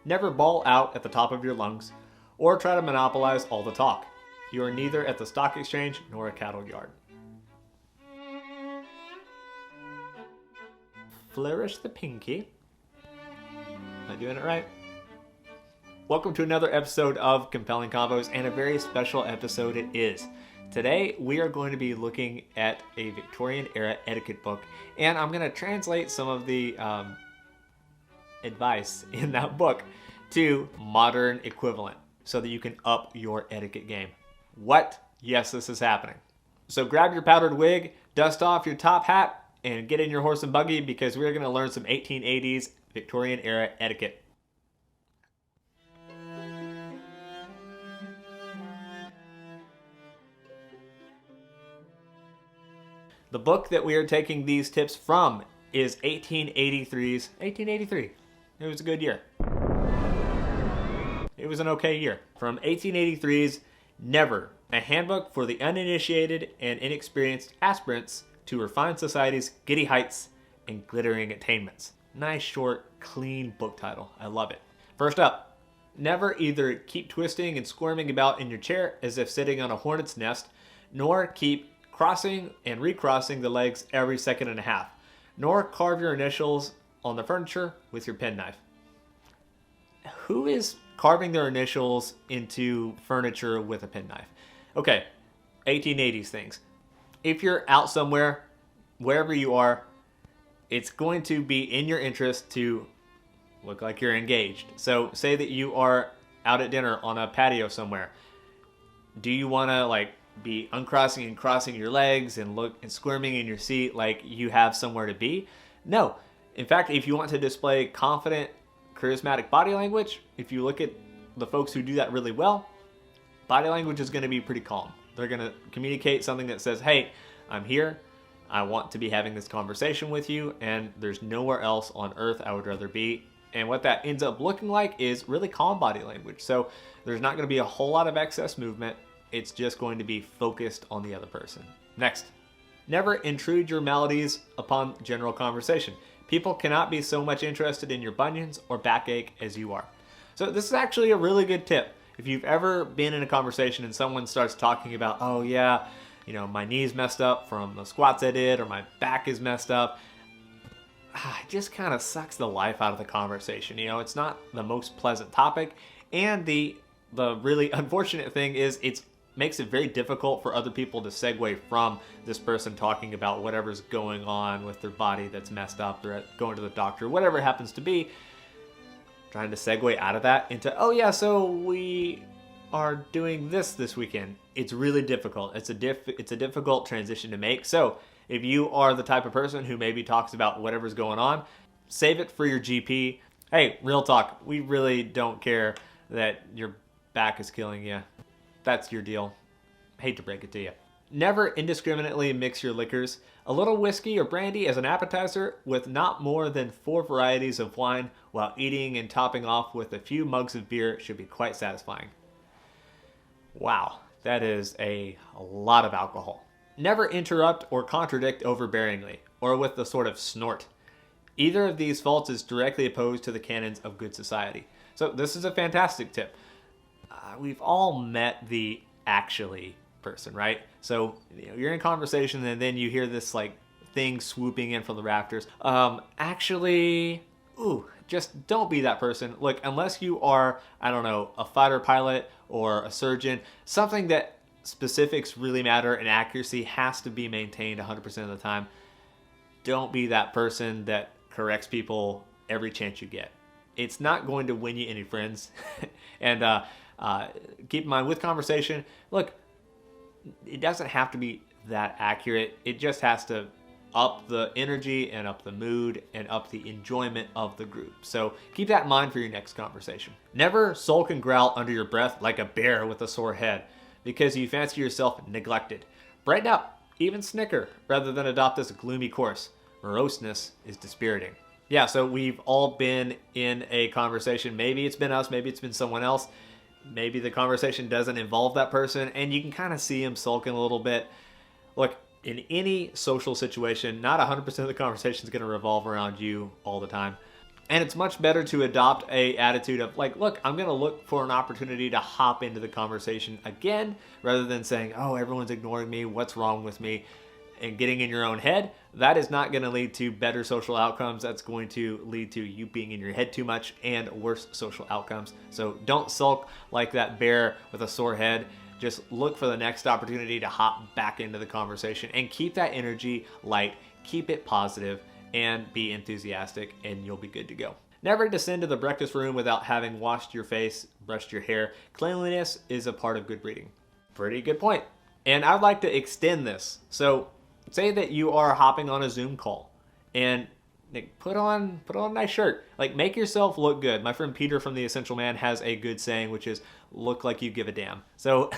Never bawl out at the top of your lungs or try to monopolize all the talk. You are neither at the stock exchange nor a cattle yard. Flourish the pinky. Am I doing it right? Welcome to another episode of Compelling Combos, and a very special episode it is. Today we are going to be looking at a Victorian era etiquette book, and I'm going to translate some of the advice in that book to modern equivalent so that you can up your etiquette game. What? Yes, this is happening. So grab your powdered wig, dust off your top hat, and get in your horse and buggy because we're going to learn some 1880s Victorian era etiquette. The book that we are taking these tips from is 1883's 1883. It was a good year. It was an okay year. From 1883's Never, a handbook for the uninitiated and inexperienced aspirants to refined society's giddy heights and glittering attainments. Nice, short, clean book title. I love it. First up, never either keep twisting and squirming about in your chair as if sitting on a hornet's nest, nor keep crossing and recrossing the legs every second and a half, nor carve your initials on the furniture with your penknife. Who is carving their initials into furniture with a penknife? Okay, 1880s things. If you're out somewhere, wherever you are, it's going to be in your interest to look like you're engaged. So say that you are out at dinner on a patio somewhere. Do you want to be uncrossing and crossing your legs and look and squirming in your seat like you have somewhere to be? No. In fact, if you want to display confident, charismatic body language, if you look at the folks who do that really well, body language is going to be pretty calm. They're going to communicate something that says, hey, I'm here. I want to be having this conversation with you, and there's nowhere else on earth I would rather be. And what that ends up looking like is really calm body language. So there's not going to be a whole lot of excess movement. It's just going to be focused on the other person. Next, never intrude your maladies upon general conversation. People cannot be so much interested in your bunions or backache as you are. So this is actually a really good tip. If you've ever been in a conversation and someone starts talking about, oh yeah, my knee's messed up from the squats I did, or my back is messed up, it just kind of sucks the life out of the conversation. It's not the most pleasant topic, and the really unfortunate thing is it makes it very difficult for other people to segue from this person talking about whatever's going on with their body that's messed up. They're going to the doctor, whatever it happens to be. Trying to segue out of that into, oh yeah, so we are doing this weekend. It's really difficult. It's a difficult transition to make. So if you are the type of person who maybe talks about whatever's going on, save it for your GP. Hey, real talk. We really don't care that your back is killing you. That's your deal. Hate to break it to you. Never indiscriminately mix your liquors. A little whiskey or brandy as an appetizer with not more than 4 varieties of wine while eating and topping off with a few mugs of beer should be quite satisfying. Wow, that is a lot of alcohol. Never interrupt or contradict overbearingly or with the sort of snort. Either of these faults is directly opposed to the canons of good society. So this is a fantastic tip. We've all met the actually person, right? So you're in a conversation and then you hear this thing swooping in from the rafters. Just don't be that person. Look, unless you are, a fighter pilot or a surgeon, something that specifics really matter and accuracy has to be maintained 100% of the time. Don't be that person that corrects people every chance you get. It's not going to win you any friends. And keep in mind with conversation, look, it doesn't have to be that accurate. It just has to up the energy and up the mood and up the enjoyment of the group. So keep that in mind for your next conversation. Never sulk and growl under your breath like a bear with a sore head because you fancy yourself neglected. Brighten up, even snicker, rather than adopt this gloomy course. Moroseness is dispiriting. Yeah, so we've all been in a conversation. Maybe it's been us, maybe it's been someone else. Maybe the conversation doesn't involve that person, and you can kind of see him sulking a little bit. Look, in any social situation, not 100% of the conversation is going to revolve around you all the time. And it's much better to adopt a attitude of like, look, I'm going to look for an opportunity to hop into the conversation again, rather than saying, oh, everyone's ignoring me, what's wrong with me, and getting in your own head. That is not going to lead to better social outcomes. That's going to lead to you being in your head too much and worse social outcomes. So don't sulk like that bear with a sore head. Just look for the next opportunity to hop back into the conversation and keep that energy light, keep it positive, and be enthusiastic, and you'll be good to go. Never descend to the breakfast room without having washed your face, brushed your hair. Cleanliness is a part of good breeding. Pretty good point. And I'd like to extend this. So say that you are hopping on a Zoom call and put on a nice shirt. Like, make yourself look good. My friend Peter from The Essential Man has a good saying, which is look like you give a damn. So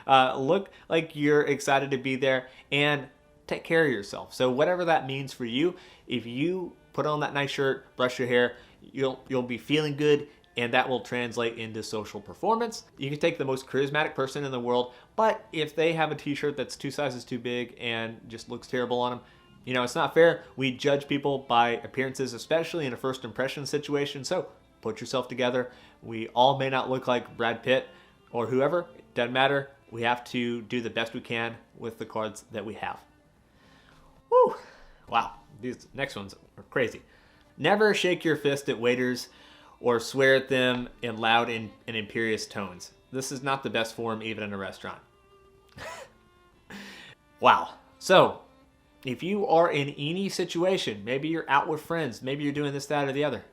look like you're excited to be there and take care of yourself. So whatever that means for you, if you put on that nice shirt, brush your hair, you'll be feeling good, and that will translate into social performance. You can take the most charismatic person in the world, but if they have a t-shirt that's 2 sizes too big and just looks terrible on them, it's not fair. We judge people by appearances, especially in a first impression situation. So put yourself together. We all may not look like Brad Pitt or whoever. It doesn't matter. We have to do the best we can with the cards that we have. Woo! Wow, these next ones are crazy. Never shake your fist at waiters or swear at them in loud and imperious tones. This is not the best form, even in a restaurant. Wow. So, if you are in any situation, maybe you're out with friends, maybe you're doing this, that, or the other,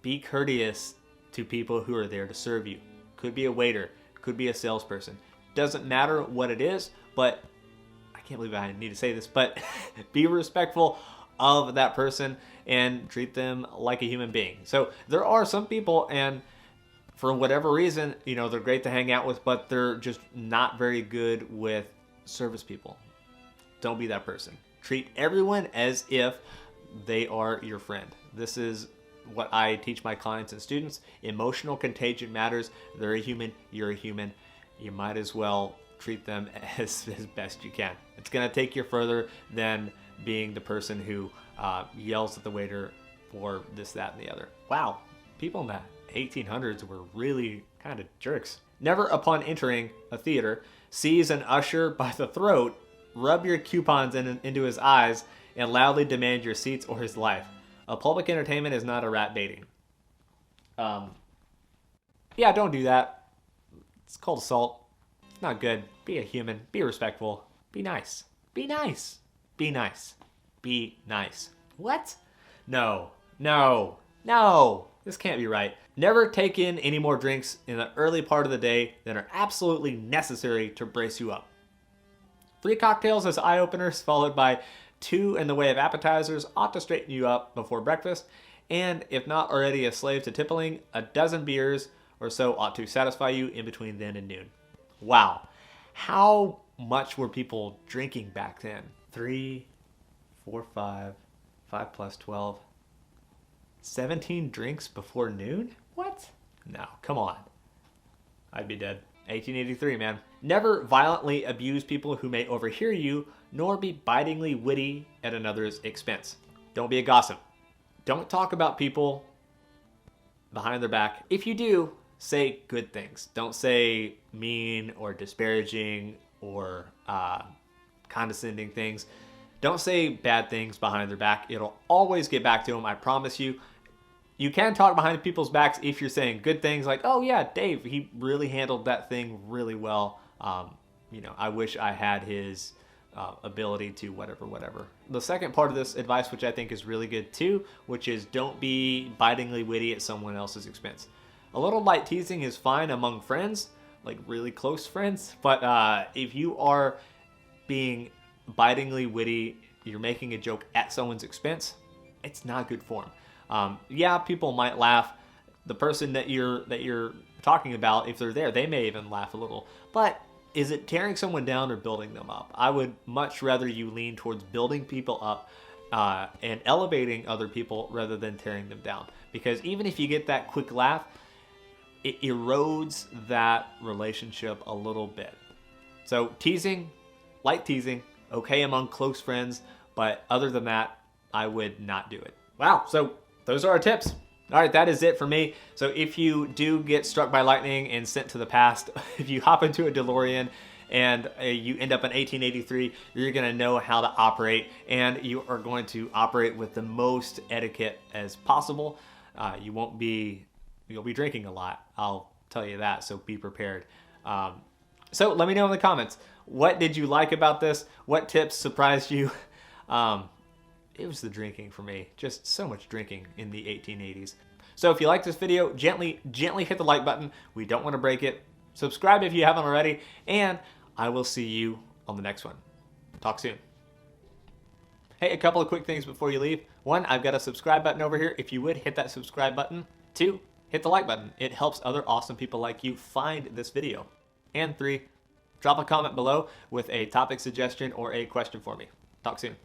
be courteous to people who are there to serve you. Could be a waiter, could be a salesperson. Doesn't matter what it is, but I can't believe I need to say this, but be respectful of that person and treat them like a human being. So there are some people, and for whatever reason, they're great to hang out with, but they're just not very good with service people. Don't be that person. Treat everyone as if they are your friend. This is what I teach my clients and students. Emotional contagion matters. They're a human. You're a human. You might as well treat them as best you can. It's going to take you further than being the person who yells at the waiter for this, that, and the other. Wow, people in the 1800s were really kind of jerks. Never, upon entering a theater, seize an usher by the throat, rub your coupons into his eyes, and loudly demand your seats or his life. A public entertainment is not a rat baiting. Yeah, don't do that. It's called assault. It's not good. Be a human. Be respectful. Be nice. Be nice. Be nice. Be nice. What? No. This can't be right. Never take in any more drinks in the early part of the day than are absolutely necessary to brace you up. 3 cocktails as eye openers, followed by 2 in the way of appetizers, ought to straighten you up before breakfast. And if not already a slave to tippling, a dozen beers or so ought to satisfy you in between then and noon. Wow. How much were people drinking back then? 3, 4, 5 plus 12. 17 drinks before noon? What? No, come on. I'd be dead. 1883, man. Never violently abuse people who may overhear you, nor be bitingly witty at another's expense. Don't be a gossip. Don't talk about people behind their back. If you do, say good things. Don't say mean or disparaging or condescending things. Don't say bad things behind their back. It'll always get back to them, I promise you. You can talk behind people's backs if you're saying good things like, oh yeah, Dave, he really handled that thing really well. I wish I had his ability to whatever. The second part of this advice, which I think is really good too, which is don't be bitingly witty at someone else's expense. A little light teasing is fine among friends, like really close friends, but if you are being bitingly witty, you're making a joke at someone's expense, it's not good form. Yeah, people might laugh. The person that you're talking about, if they're there, they may even laugh a little. But is it tearing someone down or building them up? I would much rather you lean towards building people up and elevating other people rather than tearing them down. Because even if you get that quick laugh, it erodes that relationship a little bit. So teasing, light teasing, okay among close friends, but other than that, I would not do it. Wow, so those are our tips. All right, that is it for me. So if you do get struck by lightning and sent to the past, if you hop into a DeLorean and you end up in 1883, you're gonna know how to operate, and you are going to operate with the most etiquette as possible. You'll be drinking a lot, I'll tell you that, so be prepared. So let me know in the comments, what did you like about this? What tips surprised you? It was the drinking for me. Just so much drinking in the 1880s. So if you like this video, gently hit the like button. We don't want to break it. Subscribe if you haven't already, and I will see you on the next one. Talk soon. Hey, a couple of quick things before you leave. One, I've got a subscribe button over here. If you would, hit that subscribe button. Two, hit the like button. It helps other awesome people like you find this video. And three, drop a comment below with a topic suggestion or a question for me. Talk soon.